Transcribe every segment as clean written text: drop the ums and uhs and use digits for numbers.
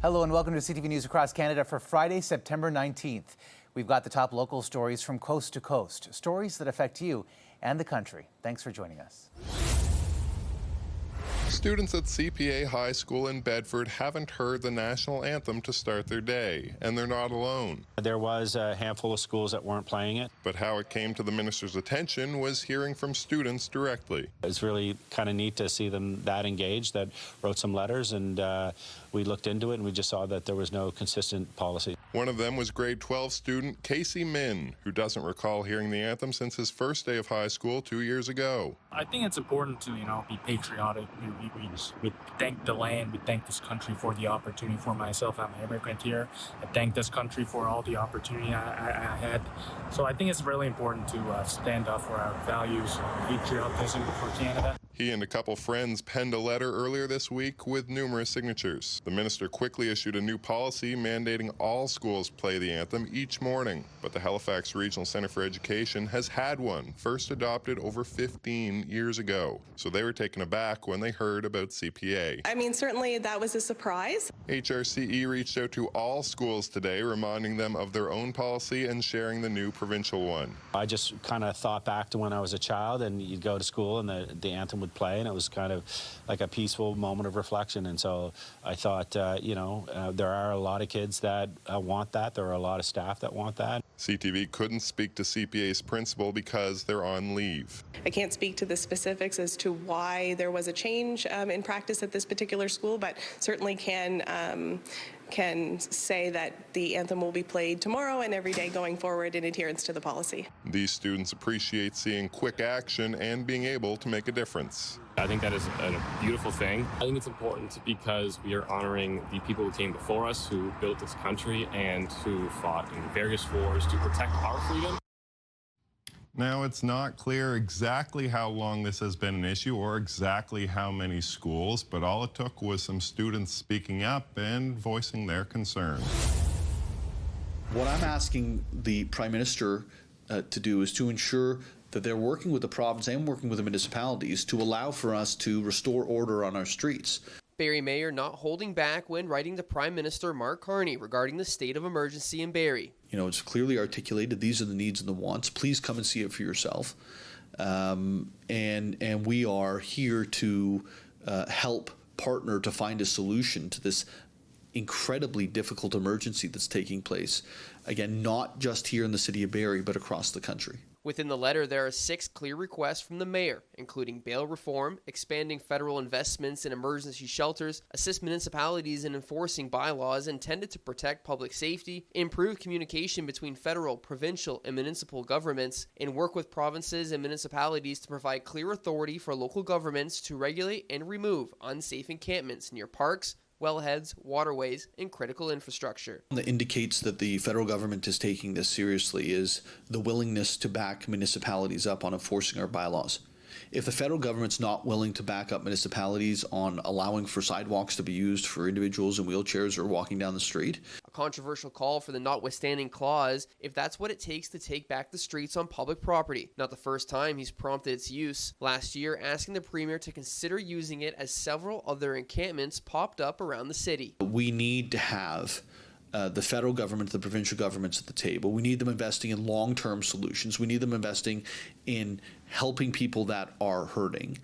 Hello and welcome to CTV News Across Canada for Friday, September 19th. We've got the top local stories from coast to coast, stories that affect you and the country. Thanks for joining us. Students at CPA High School in Bedford haven't heard the national anthem to start their day, and they're not alone. There was a handful of schools that weren't playing it. But how it came to the minister's attention was hearing from students directly. It's really kind of neat to see them that engaged, that wrote some letters, and we looked into it and we just saw that there was no consistent policy. One of them was grade 12 student Casey Min, who doesn't recall hearing the anthem since his first day of high school 2 years ago. I think it's important to, be patriotic. We thank the land, we thank this country for the opportunity. For myself, I'm an immigrant here. I thank this country for all the opportunity I had. So I think it's really important to stand up for our values, patriotism for Canada. He and a couple friends penned a letter earlier this week with numerous signatures. The minister quickly issued a new policy mandating all schools play the anthem each morning. But the Halifax Regional Centre for Education has had one, first adopted over 15 years ago. So they were taken aback when they heard about CPA. I mean, certainly that was a surprise. HRCE reached out to all schools today, reminding them of their own policy and sharing the new provincial one. I just kind of thought back to when I was a child and you'd go to school and the anthem would play, and it was kind of like a peaceful moment of reflection. And so I thought, there are a lot of kids that want that. There are a lot of staff that want that. CTV couldn't speak to CPA's principal because they're on leave. I can't speak to the specifics as to why there was a change in practice at this particular school, but certainly can say that the anthem will be played tomorrow and every day going forward in adherence to the policy. These students appreciate seeing quick action and being able to make a difference. I think that is a beautiful thing. I think it's important because we are honoring the people who came before us, who built this country and who fought in various wars to protect our freedom. Now, it's not clear exactly how long this has been an issue or exactly how many schools, but all it took was some students speaking up and voicing their concerns. What I'm asking the Prime Minister to do is to ensure that they're working with the province and working with the municipalities to allow for us to restore order on our streets. Barrie Mayor not holding back when writing to Prime Minister Mark Carney regarding the state of emergency in Barrie. It's clearly articulated. These are the needs and the wants. Please come and see it for yourself. And we are here to help partner to find a solution to this incredibly difficult emergency that's taking place. Again, not just here in the city of Barrie, but across the country. Within the letter, there are 6 clear requests from the mayor, including bail reform, expanding federal investments in emergency shelters, assist municipalities in enforcing bylaws intended to protect public safety, improve communication between federal, provincial, and municipal governments, and work with provinces and municipalities to provide clear authority for local governments to regulate and remove unsafe encampments near parks, wellheads, waterways, and critical infrastructure. That indicates that the federal government is taking this seriously is the willingness to back municipalities up on enforcing our bylaws. If the federal government's not willing to back up municipalities on allowing for sidewalks to be used for individuals in wheelchairs or walking down the street. A controversial call for the notwithstanding clause if that's what it takes to take back the streets on public property. Not the first time he's prompted its use. Last year, asking the Premier to consider using it as several other encampments popped up around the city. We need to have the federal government, the provincial governments at the table. We need them investing in long-term solutions. We need them investing in helping people that are hurting.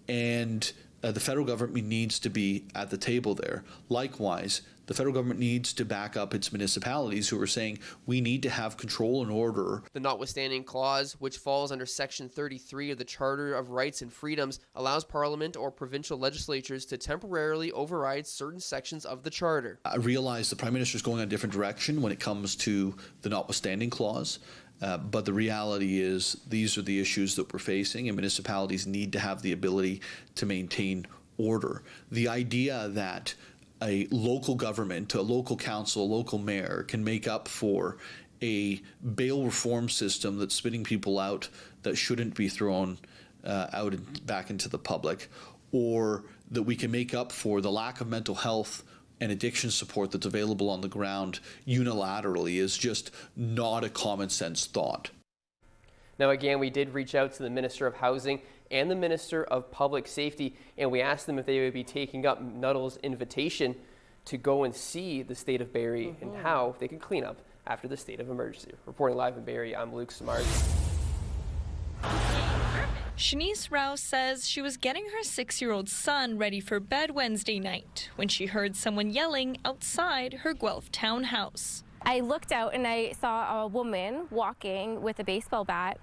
And the federal government needs to be at the table there. Likewise, the federal government needs to back up its municipalities who are saying we need to have control and order. The notwithstanding clause, which falls under Section 33 of the Charter of Rights and Freedoms, allows Parliament or provincial legislatures to temporarily override certain sections of the Charter. I realize the Prime Minister is going a different direction when it comes to the notwithstanding clause. But the reality is these are the issues that we're facing, and municipalities need to have the ability to maintain order. The idea that a local government, a local council, a local mayor can make up for a bail reform system that's spitting people out that shouldn't be thrown out and back into the public, or that we can make up for the lack of mental health and addiction support that's available on the ground unilaterally is just not a common sense thought. Now again, we did reach out to the Minister of Housing and the Minister of Public Safety, and we asked them if they would be taking up Nuttall's invitation to go and see the state of Barrie and how they can clean up after the state of emergency. Reporting live in Barrie, I'm Luke Samard. Shanice Rouse says she was getting her 6-year-old son ready for bed Wednesday night when she heard someone yelling outside her Guelph townhouse. I looked out and I saw a woman walking with a baseball bat,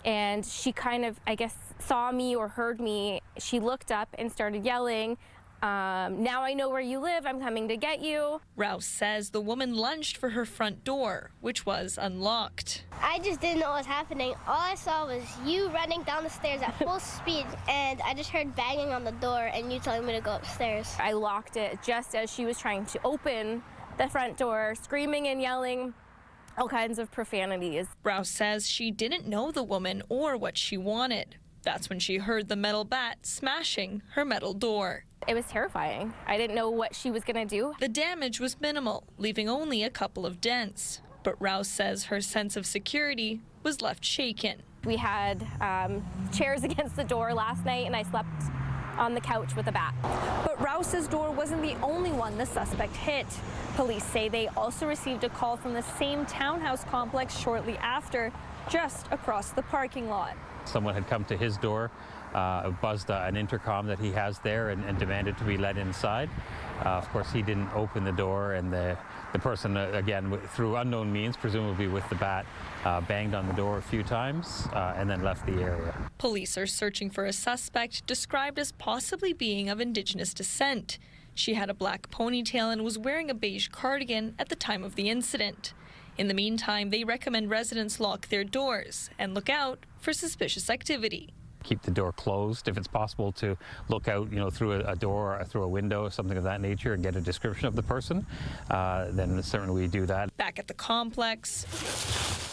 and she kind of, I guess, saw me or heard me. She looked up and started yelling, "Now I know where you live, I'm coming to get you." Rouse says the woman lunged for her front door, which was unlocked. I just didn't know what was happening. All I saw was you running down the stairs at full speed, and I just heard banging on the door and you telling me to go upstairs. I locked it just as she was trying to open the front door, screaming and yelling all kinds of profanities. Rouse says she didn't know the woman or what she wanted. That's when she heard the metal bat smashing her metal door. It was terrifying. I didn't know what she was going to do. The damage was minimal, leaving only a couple of dents. But Rouse says her sense of security was left shaken. We had chairs against the door last night, and I slept on the couch with a bat. But Rouse's door wasn't the only one the suspect hit. Police say they also received a call from the same townhouse complex shortly after, just across the parking lot. Someone had come to his door, buzzed an intercom that he has there and demanded to be let inside. Of course, he didn't open the door, and the person, again, through unknown means, presumably with the bat, banged on the door a few times and then left the area. Police are searching for a suspect described as possibly being of Indigenous descent. She had a black ponytail and was wearing a beige cardigan at the time of the incident. In the meantime, they recommend residents lock their doors and look out for suspicious activity. Keep the door closed. If it's possible to look out, through a door or through a window or something of that nature and get a description of the person, then certainly we do that. Back at the complex,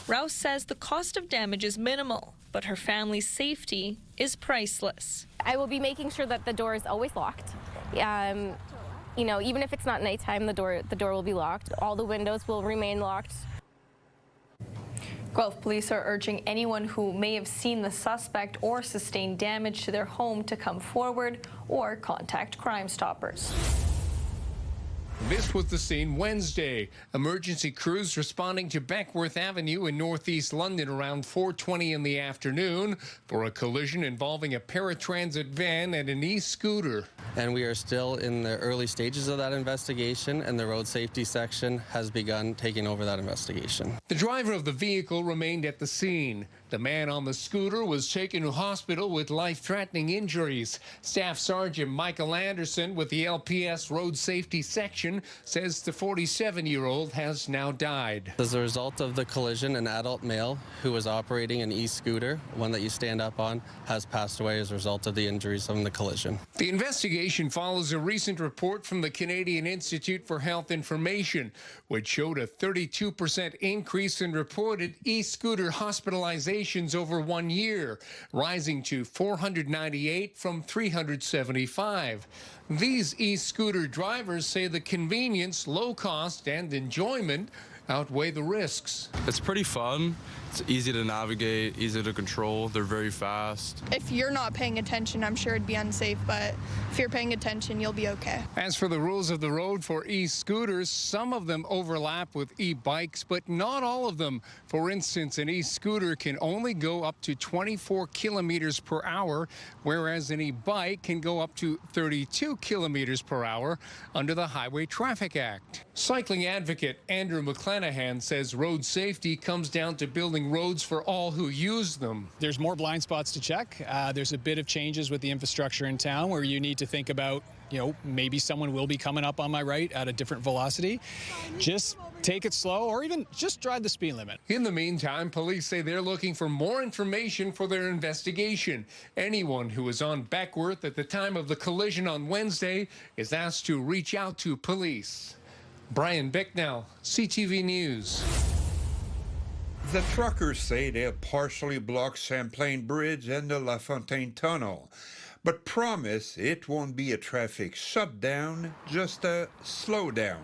Rouse says the cost of damage is minimal, but her family's safety is priceless. I will be making sure that the door is always locked. Even if it's not nighttime, the door will be locked. All the windows will remain locked. Guelph police are urging anyone who may have seen the suspect or sustained damage to their home to come forward or contact Crime Stoppers. This was the scene Wednesday. Emergency crews responding to Beckworth Avenue in northeast London around 4:20 in the afternoon for a collision involving a paratransit van and an e-scooter. And we are still in the early stages of that investigation, and the road safety section has begun taking over that investigation. The driver of the vehicle remained at the scene. The man on the scooter was taken to hospital with life-threatening injuries. Staff Sergeant Michael Anderson with the LPS Road Safety Section says the 47-year-old has now died. As a result of the collision, an adult male who was operating an e-scooter, one that you stand up on, has passed away as a result of the injuries from the collision. The investigation follows a recent report from the Canadian Institute for Health Information, which showed a 32% increase in reported e-scooter hospitalizations over 1 year, rising to 498 from 375. These e-scooter drivers say the convenience, low cost, and enjoyment outweigh the risks. It's pretty fun. It's easy to navigate, easy to control. They're very fast. If you're not paying attention, I'm sure it'd be unsafe, but if you're paying attention, you'll be okay. As for the rules of the road for e-scooters, some of them overlap with e-bikes, but not all of them. For instance, an e-scooter can only go up to 24 kilometers per hour, whereas an e-bike can go up to 32 kilometers per hour under the Highway Traffic Act. Cycling advocate Andrew McClanahan says road safety comes down to building roads for all who use them. There's more blind spots to check. There's a bit of changes with the infrastructure in town where you need to think about, maybe someone will be coming up on my right at a different velocity. Just take it slow or even just drive the speed limit. In the meantime, police say they're looking for more information for their investigation. Anyone who was on Beckworth at the time of the collision on Wednesday is asked to reach out to police. Brian Bicknell, CTV News. The truckers say they'll partially block Champlain Bridge and the La Fontaine Tunnel, but promise it won't be a traffic shutdown, just a slowdown.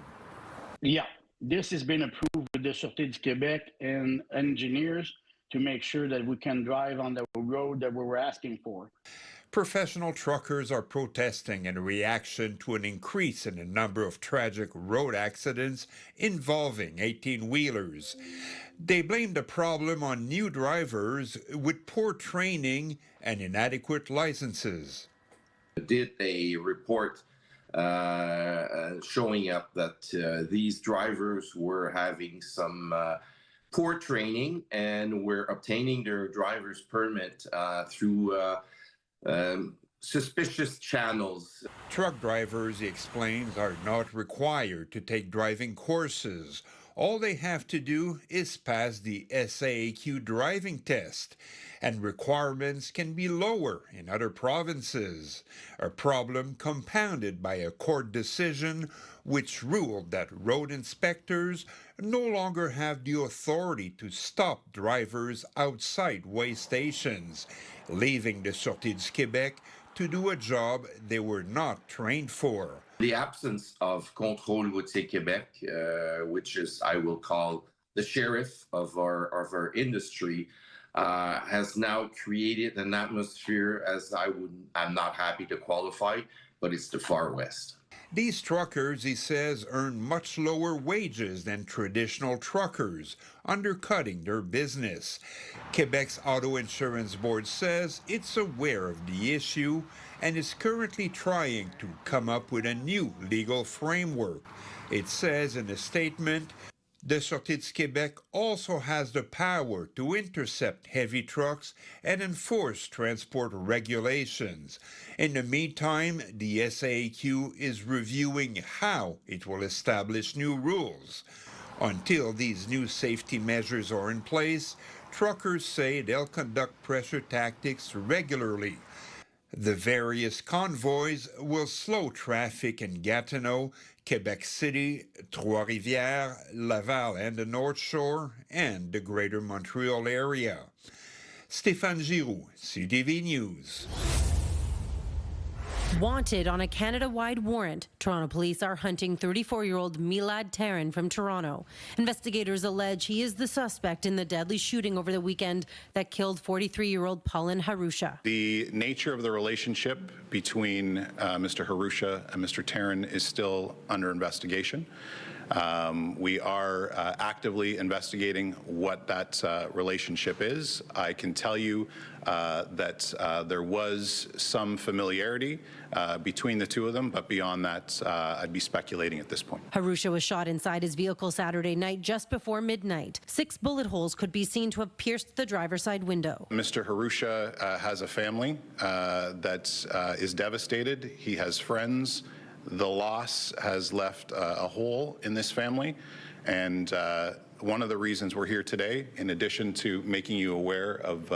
Yeah, this has been approved with the Sûreté du Québec and engineers to make sure that we can drive on the road that we were asking for. Professional truckers are protesting in reaction to an increase in the number of tragic road accidents involving 18-wheelers. They blame the problem on new drivers with poor training and inadequate licenses. I did a report showing up that these drivers were having some poor training and were obtaining their driver's permit through suspicious channels. Truck drivers, he explains, are not required to take driving courses. All they have to do is pass the SAAQ driving test, and requirements can be lower in other provinces, a problem compounded by a court decision which ruled that road inspectors no longer have the authority to stop drivers outside weigh stations, leaving the Sûreté du Québec to do a job they were not trained for. The absence of Contrôle Routier Québec, which is, I will call, the sheriff of our industry, has now created an atmosphere, as I'm not happy to qualify, but it's the far west. These truckers, he says, earn much lower wages than traditional truckers, undercutting their business. Quebec's Auto Insurance Board says it's aware of the issue and is currently trying to come up with a new legal framework. It says in a statement, the Sûreté du Québec also has the power to intercept heavy trucks and enforce transport regulations. In the meantime, the SAAQ is reviewing how it will establish new rules. Until these new safety measures are in place, truckers say they'll conduct pressure tactics regularly. The various convoys will slow traffic in Gatineau, Quebec City, Trois-Rivières, Laval and the North Shore, and the Greater Montreal area. Stéphane Giroux, CTV News. Wanted on a Canada-wide warrant, Toronto police are hunting 34-year-old Milad Taran from Toronto. Investigators allege he is the suspect in the deadly shooting over the weekend that killed 43-year-old Paulin Harusha. The nature of the relationship between Mr. Harusha and Mr. Taran is still under investigation. We are actively investigating what that relationship is. I can tell you that there was some familiarity between the two of them, but beyond that, I'd be speculating at this point. Harusha was shot inside his vehicle Saturday night just before midnight. 6 bullet holes could be seen to have pierced the driver's side window. Mr. Harusha has a family that is devastated. He has friends. The loss has left a hole in this family, and one of the reasons we're here today, in addition to making you aware of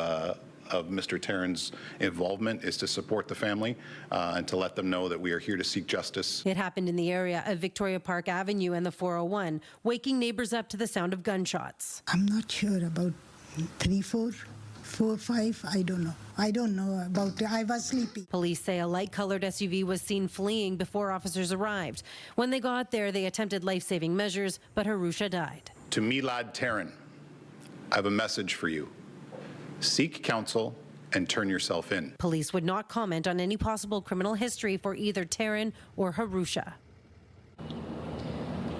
Mr. Taran's involvement, is to support the family and to let them know that we are here to seek justice. It happened in the area of Victoria Park Avenue and the 401, waking neighbors up to the sound of gunshots. I'm not sure about 3, 4, 5, I don't know. I don't know about it. I was sleepy. Police say a light-colored SUV was seen fleeing before officers arrived. When they got there, they attempted life-saving measures, but Harusha died. To Milad Taran, I have a message for you. Seek counsel and turn yourself in. Police would not comment on any possible criminal history for either Taran or Harusha.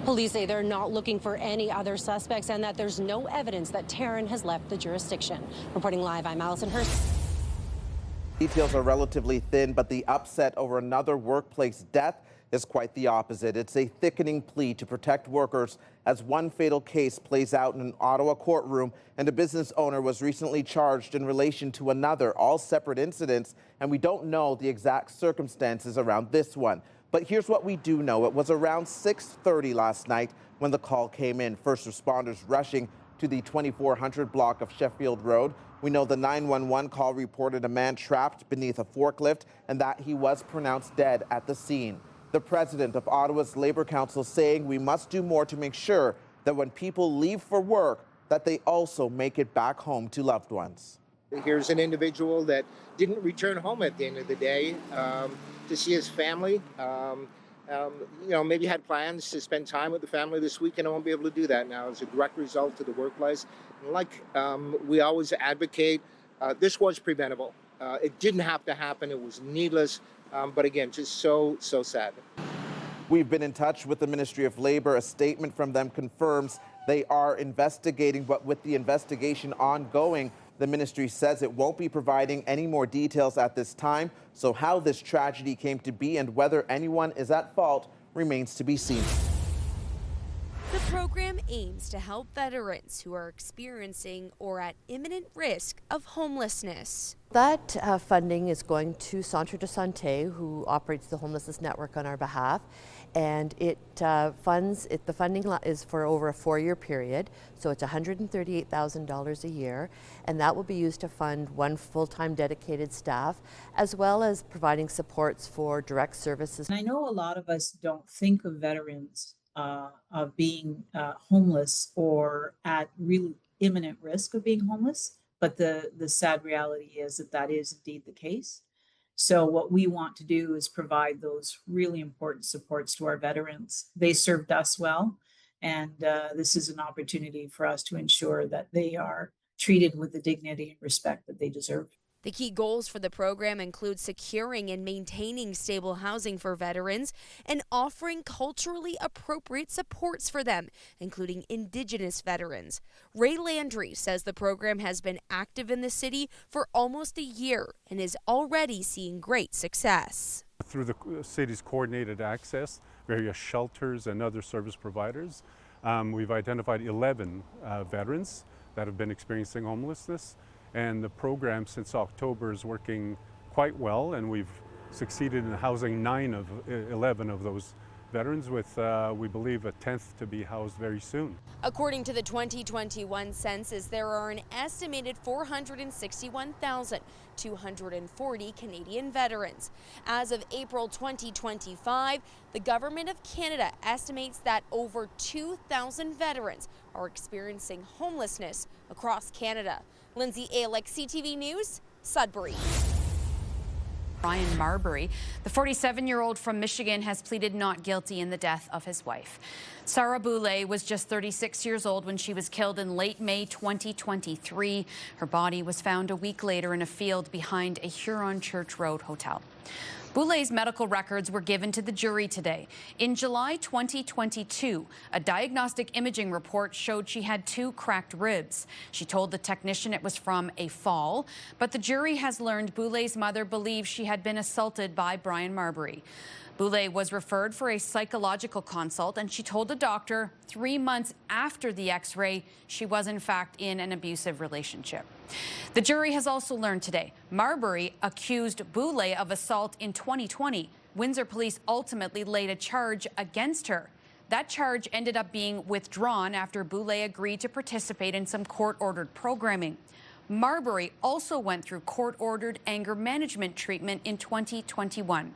Police say they're not looking for any other suspects and that there's no evidence that Taran has left the jurisdiction. Reporting live, I'm Allison Hurst. Details are relatively thin, but the upset over another workplace death is quite the opposite. It's a thickening plea to protect workers as one fatal case plays out in an Ottawa courtroom, and a business owner was recently charged in relation to another, all separate incidents, and we don't know the exact circumstances around this one. But here's what we do know. It was around 6:30 last night when the call came in. First responders rushing to the 2400 block of Sheffield Road. We know the 911 call reported a man trapped beneath a forklift and that he was pronounced dead at the scene. The president of Ottawa's Labour Council saying we must do more to make sure that when people leave for work, that they also make it back home to loved ones. Here's an individual that didn't return home at the end of the day to see his family. Maybe had plans to spend time with the family this weekend. I won't be able to do that now as a direct result of the workplace. And like we always advocate, this was preventable. It didn't have to happen. It was needless. But again, just so sad. We've been in touch with the Ministry of Labor. A statement from them confirms they are investigating, but with the investigation ongoing, the ministry says it won't be providing any more details at this time. So how this tragedy came to be and whether anyone is at fault remains to be seen. The program aims to help veterans who are experiencing or at imminent risk of homelessness. That funding is going to Centre de Santé, who operates the homelessness network on our behalf, and the funding is for over a 4-year period, so it's $138,000 a year, and that will be used to fund 1 full-time dedicated staff, as well as providing supports for direct services. I know a lot of us don't think of veterans of being homeless or at really imminent risk of being homeless, but the sad reality is that is indeed the case. So what we want to do is provide those really important supports to our veterans. They served us well, and this is an opportunity for us to ensure that they are treated with the dignity and respect that they deserve. The key goals for the program include securing and maintaining stable housing for veterans and offering culturally appropriate supports for them, including Indigenous veterans. Ray Landry says the program has been active in the city for almost a year and is already seeing great success. Through the city's coordinated access, various shelters and other service providers, we've identified 11 veterans that have been experiencing homelessness. And the program since October is working quite well, and we've succeeded in housing 9 of 11 of those veterans, with we believe a 10th to be housed very soon. According to the 2021 census, there are an estimated 461,240 Canadian veterans. As of April 2025, the Government of Canada estimates that over 2,000 veterans are experiencing homelessness across Canada. Lindsay Alec, CTV News, Sudbury. Brian Marberry, the 47-year-old from Michigan, has pleaded not guilty in the death of his wife. Sarah Boulay was just 36 years old when she was killed in late May 2023. Her body was found a week later in a field behind a Huron Church Road hotel. Boulay's medical records were given to the jury today. In July 2022, a diagnostic imaging report showed she had 2 cracked ribs. She told the technician it was from a fall, but the jury has learned Boulay's mother believes she had been assaulted by Brian Marberry. Boulay was referred for a psychological consult, and she told the doctor 3 months after the x-ray she was in fact in an abusive relationship. The jury has also learned today Marberry accused Boulay of assault in 2020. Windsor police ultimately laid a charge against her. That charge ended up being withdrawn after Boulay agreed to participate in some court-ordered programming. Marberry also went through court-ordered anger management treatment in 2021.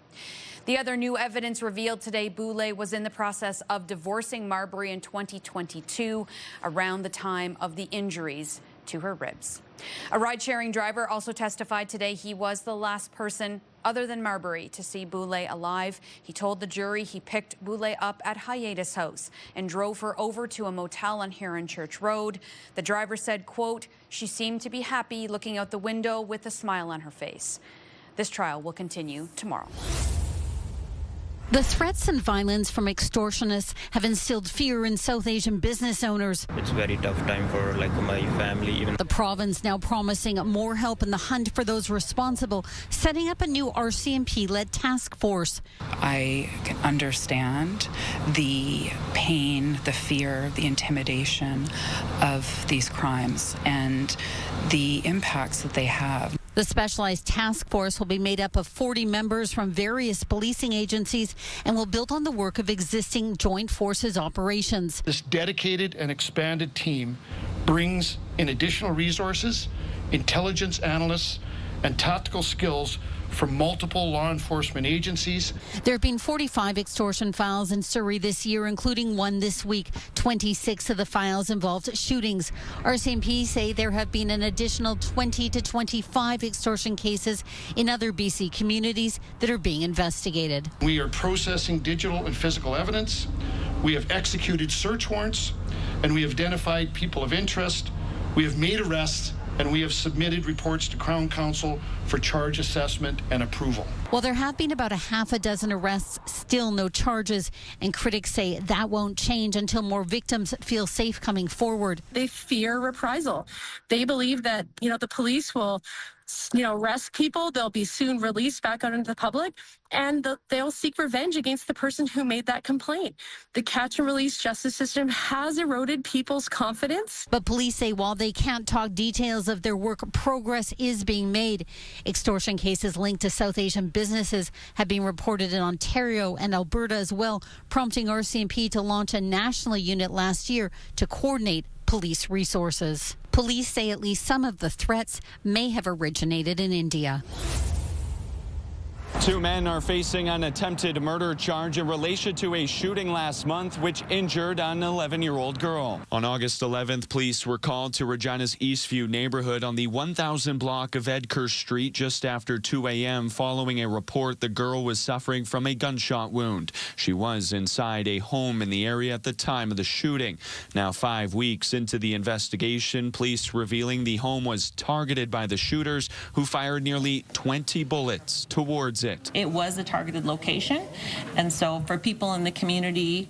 The other new evidence revealed today, Boulay was in the process of divorcing Marberry in 2022, around the time of the injuries to her ribs. A ride-sharing driver also testified today he was the last person other than Marberry to see Boulay alive. He told the jury he picked Boulay up at Hiatus House and drove her over to a motel on Huron Church Road. The driver said, quote, "She seemed to be happy looking out the window with a smile on her face." This trial will continue tomorrow. The threats and violence from extortionists have instilled fear in South Asian business owners. It's a very tough time for my family. Even the province now promising more help in the hunt for those responsible, setting up a new RCMP-led task force. I can understand the pain, the fear, the intimidation of these crimes and the impacts that they have. The specialized task force will be made up of 40 members from various policing agencies and will build on the work of existing joint forces operations. This dedicated and expanded team brings in additional resources, intelligence analysts, and tactical skills from multiple law enforcement agencies. There have been 45 extortion files in Surrey this year, including one this week. 26 of the files involved shootings. RCMP say there have been an additional 20 to 25 extortion cases in other BC communities that are being investigated. We are processing digital and physical evidence. We have executed search warrants, and we have identified people of interest. We have made arrests, and we have submitted reports to Crown Counsel for charge assessment and approval. While there have been about a half a dozen arrests, still no charges, and critics say that won't change until more victims feel safe coming forward. They fear reprisal. They believe that, the police will, arrest people. They'll be soon released back out into the public, and they'll seek revenge against the person who made that complaint. The catch and release justice system has eroded people's confidence. But police say while they can't talk details of their work, progress is being made. Extortion cases linked to South Asian businesses have been reported in Ontario and Alberta as well, prompting RCMP to launch a national unit last year to coordinate police resources. Police say at least some of the threats may have originated in India. 2 men are facing an attempted murder charge in relation to a shooting last month which injured an 11-year-old girl. On August 11th, police were called to Regina's Eastview neighborhood on the 1000 block of Edgar's Street just after 2 a.m. following a report the girl was suffering from a gunshot wound. She was inside a home in the area at the time of the shooting. Now 5 weeks into the investigation, police revealing the home was targeted by the shooters who fired nearly 20 bullets towards it. It was a targeted location, and so for people in the community,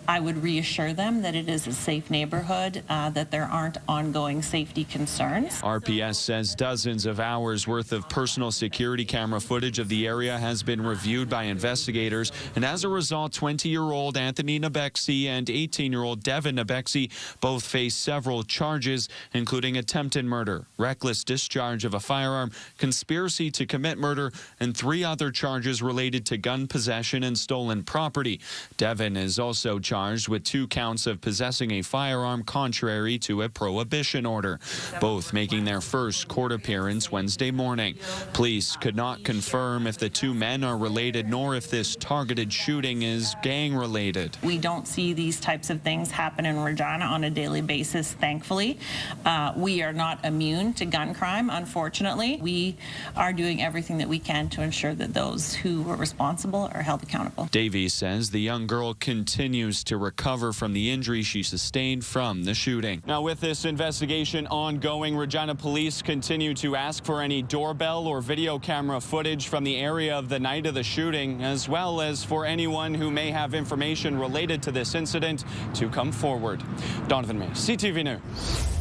I would reassure them that it is a safe neighborhood, that there aren't ongoing safety concerns. RPS says dozens of hours worth of personal security camera footage of the area has been reviewed by investigators, and as a result, 20-year-old Anthony Nabexi and 18-year-old Devin Nabexi both face several charges, including attempted murder, reckless discharge of a firearm, conspiracy to commit murder, and 3 other charges related to gun possession and stolen property. Devin is also charged with 2 counts of possessing a firearm contrary to a prohibition order, both making their first court appearance Wednesday morning. Police could not confirm if the 2 men are related nor if this targeted shooting is gang-related. We don't see these types of things happen in Regina on a daily basis, thankfully. We are not immune to gun crime, unfortunately. We are doing everything that we can to ensure that those who were responsible are held accountable. Davies says the young girl continues to recover from the injury she sustained from the shooting. Now, with this investigation ongoing, Regina police continue to ask for any doorbell or video camera footage from the area of the night of the shooting, as well as for anyone who may have information related to this incident to come forward. Donovan May, CTV News.